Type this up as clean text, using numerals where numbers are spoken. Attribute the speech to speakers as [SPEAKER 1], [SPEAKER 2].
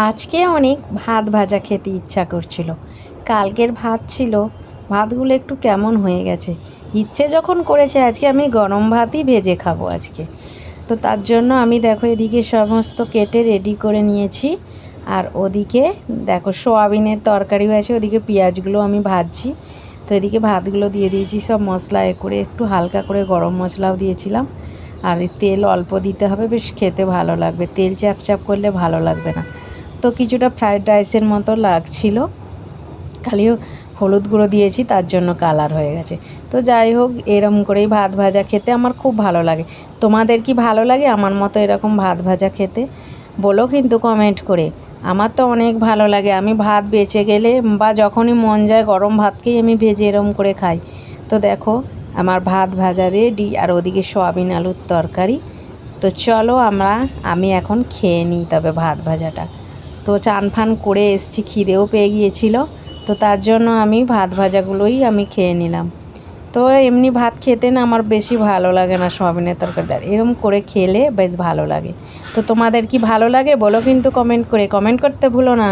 [SPEAKER 1] আজকে অনেক ভাত ভাজা খেতে ইচ্ছা করছিল। কালকের ভাত ছিল, ভাতগুলো একটু কেমন হয়ে গেছে। ইচ্ছে যখন করেছে আজকে আমি গরম ভাতই ভেজে খাবো আজকে। তো তার জন্য আমি দেখো এদিকে সমস্ত কেটে রেডি করে নিয়েছি। আর ওদিকে দেখো সোয়াবিনের তরকারি হয়েছে, ওদিকে পেঁয়াজগুলো আমি ভাজছি। তো এদিকে ভাতগুলো দিয়ে দিয়েছি সব মশলা করে, একটু হালকা করে গরম মশলাও দিয়েছিলাম। আর তেল অল্প দিতে হবে, বেশ খেতে ভালো লাগবে, তেল চাপ চাপ করলে ভালো লাগবে না। তো কিছুটা ফ্রায়েড রাইসের মতো লাগছিল, খালি হলুদ গুঁড়ো দিয়েছি তার জন্য কালার হয়ে গেছে। তো যাই হোক, এরম করেই ভাত ভাজা খেতে আমার খুব ভালো লাগে। তোমাদের কি ভালো লাগে আমার মতো এরকম ভাত ভাজা খেতে? বলো কিন্তু কমেন্ট করে। আমার তো অনেক ভালো লাগে, আমি ভাত বেঁচে গেলে বা যখনই মন যায় গরম ভাতকেই আমি ভেজে এরম করে খাই। তো দেখো আমার ভাত ভাজা রেডি, আর ওদিকে সয়াবিন আলুর তরকারি। তো চলো আমি এখন খেয়ে নিই তবে ভাত ভাজাটা। তো চান ফান করে এসছি, খিদেও পেয়ে গিয়েছিল। তো তার জন্য আমি ভাত ভাজাগুলোই আমি খেয়ে নিলাম। তো এমনি ভাত খেতে না আমার বেশি ভালো লাগে না সয়াবিনের তরকারিটা, এরম করে খেলে বেশ ভালো লাগে। তো তোমাদের কি ভালো লাগে বলো কিন্তু কমেন্ট করতে ভুলো না।